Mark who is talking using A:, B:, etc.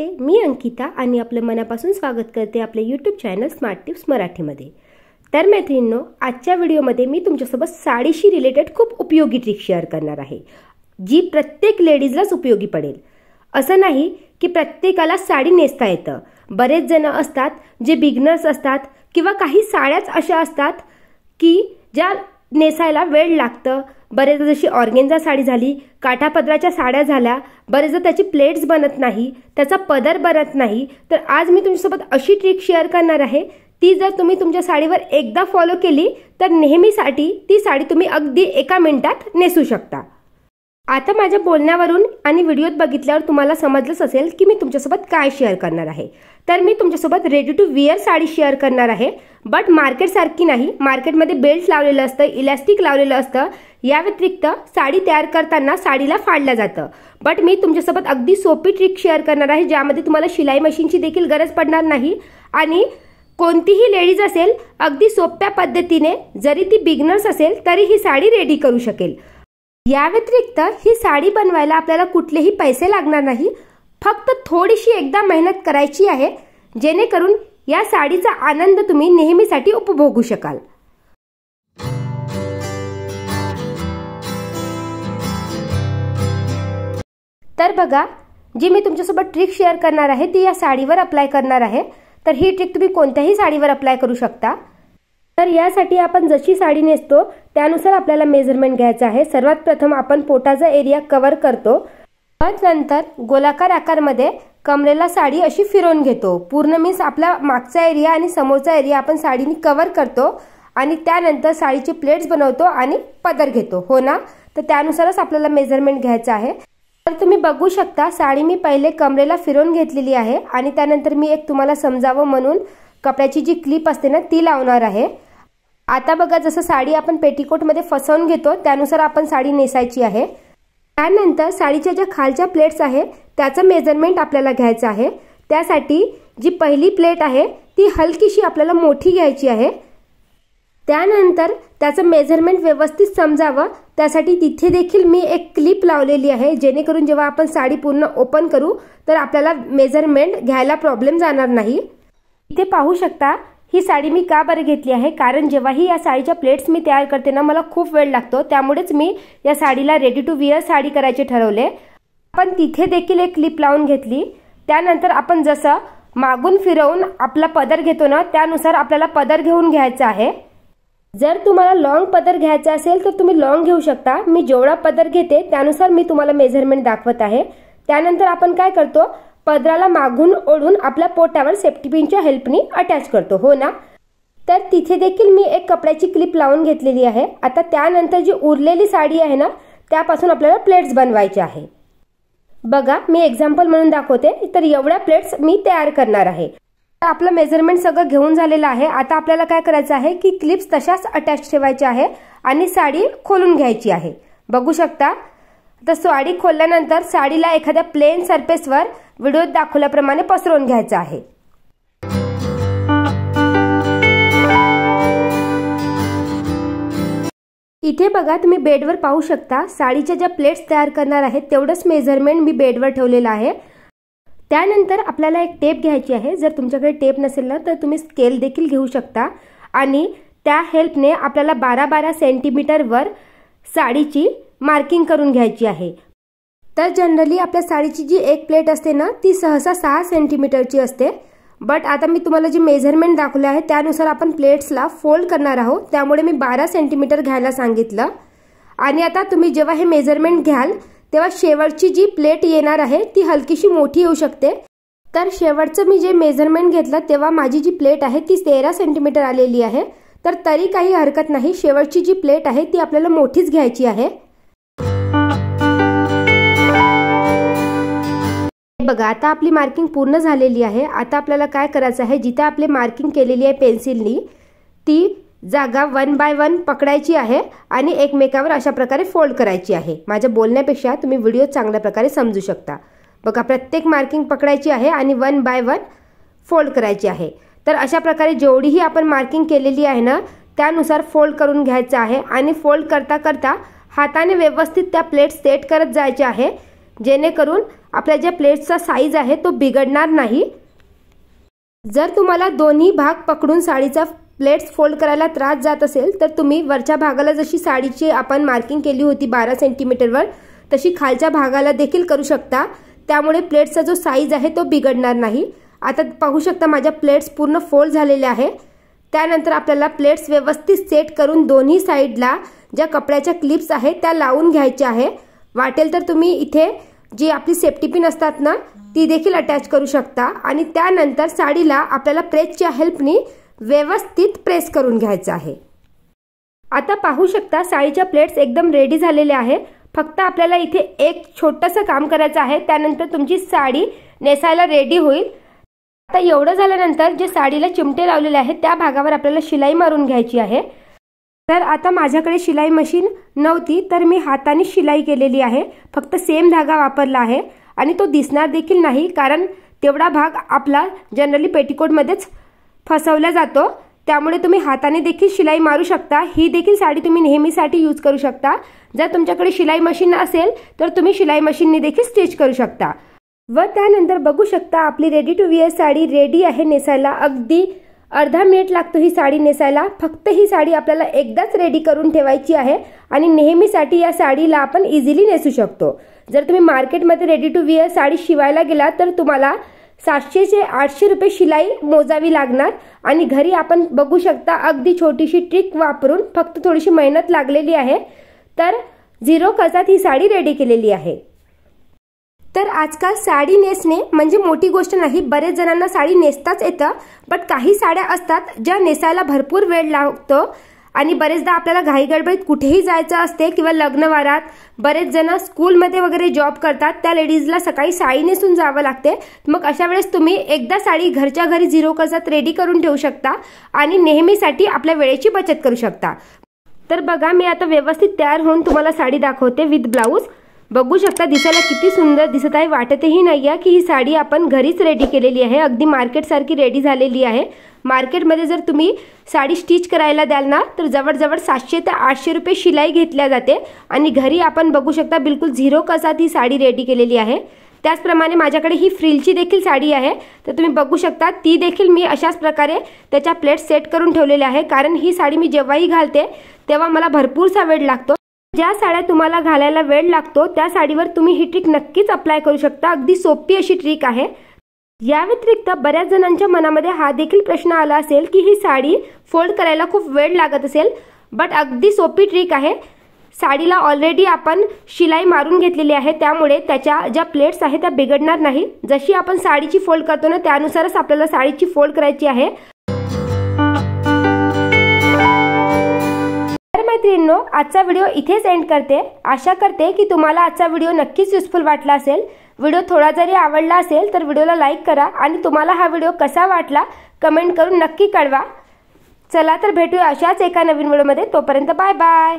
A: नमस्ते, मी अंकिता आणि आपलं मनापासून स्वागत करते आपले यूट्यूब चॅनल स्मार्ट टिप्स मराठीमध्ये। तर मैत्रिणींनो, आजच्या व्हिडिओमध्ये मी तुमच्यासोबत साडीशी रिलेटेड खूप उपयोगी ट्रिक शेअर करणार आहे, जी प्रत्येक लेडीजलाच उपयोगी पडेल। असं नाही की प्रत्येकाला साडी नेसता येतं। बरेच जण असतात जे बिगिनर्स असतात किंवा काही साड्याच अशा असतात की ज्या नेसायला वेळ लागतं। बरेचदा जशी ऑर्गेन्झा साडी झाली, काठापदराच्या साड्या झाल्या, बरेचदा त्याची प्लेट्स बनत नाही, त्याचा पदर बनत नाही। तर आज मी तुमच्यासोबत अशी ट्रिक शेअर करणार आहे, ती जर तुम्ही तुमच्या साडीवर एकदा फॉलो केली तर नेहमीसाठी ती साडी तुम्ही अगदी एका मिनिटात नेसू शकता। आता माझ्या बोलण्यावरून आणि व्हिडिओत बघितल्यावर तुम्हाला समजलंच असेल की मी तुमच्यासोबत काय शेअर करणार आहे। तर मी तुमच्यासोबत ready to wear sari share करणार आहे, बट मार्केट सारखी नाही। मार्केटमध्ये बेल्ट लावलेलं असतं, इलास्टिक लावलेलं असतं। या व्यतिरिक्त साडी तयार करताना साडीला फाडलं जातं, बट मी तुमच्यासोबत अगदी सोपी ट्रिक शेअर करणार आहे, ज्यामध्ये तुम्हाला शिलाई मशीनची देखील गरज पडणार नाही आणि कोणतीही लेडीज असेल अगदी सोप्या पद्धतीने, जरी ती बिगिनर्स असेल तरी ही साडी रेडी करू शकेल। या व्यतिरिक्त ही साडी बनवायला आपल्याला कुठलेही पैसे लागणार नाही, फक्त थोडीशी एकदा मेहनत करायची आहे, जेणेकरून या साडीचा आनंद तुम्ही नेहमीसाठी उपभोगू शकाल। तर बघा, जी मी तुमच्यासोबत ट्रिक शेअर करणार आहे ती या साडीवर अप्लाय करणार आहे। तर ही ट्रिक तुम्ही कोणत्याही साडीवर अप्लाय करू शकता। तर यासाठी आपण जशी साडी नेसतो त्यानुसार आपल्याला मेजरमेंट घ्यायचं आहे। सर्वात प्रथम आपण पोटाचा एरिया कव्हर करतो, नंतर गोलाकार आकारमध्ये कमरेला साडी अशी फिरवून घेतो। पूर्ण मीन्स आपला मागचा एरिया आणि समोरचा एरिया आपण साडीने कव्हर करतो आणि त्यानंतर साडीचे प्लेट्स बनवतो आणि पदर घेतो, हो ना। तर त्यानुसारच आपल्याला मेजरमेंट घ्यायचं आहे। तर तुम्ही बघू शकता, साडी मी पहिले कमरेला फिरवून घेतलेली आहे आणि त्यानंतर मी एक तुम्हाला समजावं म्हणून कपड्याची जी क्लिप असते ना ती लावणार आहे। आता बघा, जसं साडी आपण पेटीकोट मध्ये फसवून घेतो त्यानुसार आपण साडी नेसायची आहे। त्यानंतर साडीच्या ज्या खालच्या प्लेट्स आहे त्याचं मेजरमेंट आपल्याला घ्यायचं आहे। त्यासाठी जी पहिली प्लेट आहे ती हलकीशी आपल्याला मोठी घ्यायची आहे। त्यानंतर त्याचं मेजरमेंट व्यवस्थित समजावं त्यासाठी तिथे देखील मी एक क्लिप लावलेली आहे, जेणेकरून जेव्हा आपण साडी पूर्ण ओपन करू तर आपल्याला मेजरमेंट घ्यायला प्रॉब्लेम जाणार नाही। इथे पाहू शकता, ही साडी मी का बरं घेतली आहे, कारण जेव्हाही या साडीच्या प्लेट्स मी तयार करते ना मला खूप वेळ लागतो, त्यामुळेच मी या साडीला रेडी टू वेअर साडी करायचे ठरवले। आपण तिथे देखील एक क्लिप लावून घेतली। त्यानंतर आपण जसं मागून फिरवून आपला पदर घेतो ना त्यानुसार आपल्याला पदर घेऊन घ्यायचा आहे। जर तुम्हाला लॉंग पदर घ्यायचा असेल तर तुम्ही लॉंग घेऊ शकता। मी जेवढा पदर घेते त्यानुसार मी तुम्हाला मेजरमेंट दाखवत आहे। त्यानंतर आपण काय करतो, पदराला मागून ओढून आपल्या पोटावर सेफ्टी पिनच्या हेल्पनी अटॅच करतो, हो ना। तर तिथे देखील मी एक कपड्याची क्लिप लावून घेतलेली आहे। आता त्यानंतर जी उरलेली साडी आहे ना त्यापासून आपल्याला प्लेट्स बनवायचे आहे। बघा, मी एक्झाम्पल म्हणून दाखवते। तर एवढ्या प्लेट्स मी तयार करणार आहे। आपलं मेजरमेंट सगळं घेऊन झालेलं आहे। आता आपल्याला काय करायचं आहे की क्लिप्स तशाच अटॅच ठेवायच्या आहे आणि साडी खोलून घ्यायची आहे। बघू शकता, तर साडी खोलल्यानंतर साडीला एखाद्या प्लेन सरफेसवर व्हिडिओत दाखवल्याप्रमाणे पसरवून घ्यायचं आहे। इथे बघा, तुम्ही बेडवर पाहू शकता, साडीच्या ज्या प्लेट्स तयार करणार आहेत तेवढंच मेजरमेंट मी बेडवर ठेवलेलं आहे। त्यानंतर आपल्याला एक टेप घ्यायची आहे। जर तुमच्याकडे टेप नसेल ना तर तुम्ही स्केल देखील घेऊ शकता आणि त्या हेल्पने आपल्याला 12-12 सेंटीमीटरवर साडीची मार्किंग करून घ्यायची आहे। तर जनरली आपल्या साडीची जी एक प्लेट असते ना ती सहसा 6 सेंटीमीटरची असते, बट आता मी तुम्हाला जी मेजरमेंट दाखवले आहे त्यानुसार आपण प्लेट्सला फोल्ड करणार आहोत, त्यामुळे मी 12 सेंटीमीटर घ्यायला सांगितलं। आणि आता तुम्ही जेव्हा हे मेजरमेंट घ्याल तेव्हा शेवटची जी प्लेट येणार आहे ती हलकीशी मोठी येऊ शकते। तर शेवटचं मी जे मेजरमेंट घेतलं तेव्हा माझी जी प्लेट आहे ती 13 सेंटीमीटर आलेली आहे। तर तरी काही हरकत नाही, शेवटची जी प्लेट आहे ती आपल्याला मोठीच घ्यायची आहे। बघा, आता आपली मार्किंग पूर्ण झालेली आहे। आता आपल्याला काय करायचं आहे, जिथे आपली मार्किंग केलेली आहे पेन्सिलनी ती जागा 1 बाय 1 पकडायची आहे आणि एकमेकावर अशा प्रकारे फोल्ड करायची आहे। माझ्या बोलण्यापेक्षा तुम्ही व्हिडिओ चांगल्या प्रकारे समजू शकता। बघा, प्रत्येक मार्किंग पकडायची आहे आणि 1 बाय 1 फोल्ड करायची आहे। तर अशा प्रकारे जेवढीही आपण मार्किंग केलेली आहे ना त्यानुसार फोल्ड करून घ्यायचं आहे आणि फोल्ड करता करता हाताने व्यवस्थित त्या प्लेट सेट करत जायचे आहे। जेणेकरून आपल्या ज्या प्लेट्सचा साईज आहे तो बिघडणार नाही। जर तुम्हाला दोन्ही भाग पकडून साडीचा प्लेट्स फोल्ड करायला त्रास जात असेल तर तुम्ही वरच्या भागाला जशी साडीची आपण मार्किंग केली होती 12 सेंटीमीटरवर तशी खालच्या भागाला देखील करू शकता, त्यामुळे प्लेट्सचा जो साईज आहे तो बिघडणार नाही। आता पाहू शकता माझ्या प्लेट्स पूर्ण फोल्ड झालेल्या आहे। त्यानंतर आपल्याला प्लेट्स व्यवस्थित सेट करून दोन्ही साईडला ज्या कपड्याच्या क्लिप्स आहेत त्या लावून घ्यायच्या आहे। वाटेल तर तुम्ही इथे जी आपली सेफ्टी पिन असतात ना ती देखील अटॅच करू शकता आणि त्यानंतर साडीला आपल्याला प्रेसच्या हेल्पनी व्यवस्थित प्रेस करून घ्यायचं आहे। आता पाहू शकता साडीच्या प्लेट्स एकदम रेडी झालेल्या आहे। फक्त आपल्याला इथे एक छोटंसं काम करायचं आहे, त्यानंतर तुमची साडी नेसायला रेडी होईल। आता एवढं झाल्यानंतर जे साडीला चिमटे लावलेले आहेत त्या भागावर आपल्याला शिलाई मारून घ्यायची आहे। तर आता माझ्याकडे शिलाई मशीन नव्हती तर मी हाताने शिलाई केलेली आहे। फक्त सेम धागा वापरला आहे आणि तो दिसणार देखील नाही, कारण तेवढा भाग आपला जनरली पेटीकोटमध्येच फसवला जातो, त्यामुळे तुम्ही हाताने देखील शिलाई मारू शकता। ही देखील साडी तुम्ही नेहमीसाठी यूज करू शकता। जर तुमच्याकडे शिलाई मशीन असेल तर तुम्ही शिलाई मशीनने देखील स्टिच करू शकता। व त्यानंतर बघू शकता आपली ready to wear sari ready आहे नेसायला। अगदी अर्धा मिनिट लागतो ही साडी नेसायला। फक्त ही साडी आपल्याला एकदाच रेडी करून ठेवायची आहे आणि नेहमीसाठी या साडीला आपण इझिली नेसू शकतो। जर तुम्ही मार्केटमध्ये रेडी टू वेअर साडी शिवायला गेला तर तुम्हाला 700 ते 800 रुपये शिलाई मोजावी लागणार आणि घरी आपण बघू शकता अगदी छोटीशी ट्रिक वापरून फक्त थोडीशी मेहनत लागलेली आहे तर 0 खर्चात ही साडी रेडी केलेली आहे। तर आजकाल साडी नेसणे म्हणजे मोठी गोष्ट नाही। बरेच जणांना साडी नेसताच येतं, बट काही साड्या असतात ज्या नेसायला भरपूर वेळ लागतो आणि बरेचदा आपल्याला घाई गडबडीत कुठेही जायचं असते किंवा लग्नवारात बरेच जण स्कूलमध्ये वगैरे जॉब करतात, त्या लेडीजला सकाळी साडी नेसून जावं लागते। मग अशा वेळेस तुम्ही एकदा साडी घरच्या घरी 0 खर्चात रेडी करून ठेवू शकता आणि नेहमीसाठी आपल्या वेळेची बचत करू शकता। तर बघा मी आता व्यवस्थित तयार होऊन तुम्हाला साडी दाखवते विथ ब्लाऊज। बघू शकता दिसायला किती सुंदर दिसत आहे, वाटतही नाहीये की ही साडी आपण घरीच रेडी केलेली आहे। अगदी मार्केट सारखी रेडी झालेली आहे। मार्केटमध्ये जर तुम्ही साडी स्टिच करायला द्याल ना तर जवळजवळ 700 ते 800 रुपये शिलाई घेतल्या जाते आणि घरी आपण बघू शकता बिलकुल 0 खर्चात ही साडी रेडी केलेली आहे। त्याचप्रमाणे माझ्याकडे ही फ्रिलची देखील साडी आहे, तर तुम्ही बघू शकता ती देखील मी अशाच प्रकारे त्याच्या प्लेट सेट करून ठेवलेल्या आहे, कारण ही साडी मी जेव्हाही घालते तेव्हा मला भरपूरसा वेळ लागतो। ज्या साड्या तुम्हाला घालायला वेळ लागतो त्या साडीवर तुम्ही ही ट्रिक नक्कीच अप्लाय करू शकता। अगदी सोपी अशी ट्रिक आहे। या व्यतिरिक्त बऱ्याच जणांच्या मनामध्ये हा देखील प्रश्न आला असेल की ही साडी फोल्ड करायला खूप वेळ लागत असेल, बट अगदी सोपी ट्रिक आहे। साडीला ऑलरेडी आपण शिलाई मारून घेतलेली आहे, त्यामुळे त्याच्या ज्या प्लेट्स आहेत त्या बिघडणार नाही। जशी आपण साडीची फोल्ड करतो ना त्यानुसारच आपल्याला साडीची फोल्ड करायची आहे। मैत्रिणींनो, आजचा व्हिडिओ इथेच एंड करते। आशा करते की तुम्हाला आजचा व्हिडिओ नक्कीच युजफुल वाटला असेल। व्हिडिओ थोडा जरी आवडला असेल तर व्हिडिओला लाईक करा आणि तुम्हाला हा व्हिडिओ कसा वाटला कमेंट करून नक्की कळवा। चला तर भेटूया अशाच एका नवीन व्हिडिओमध्ये, तोपर्यंत बाय बाय।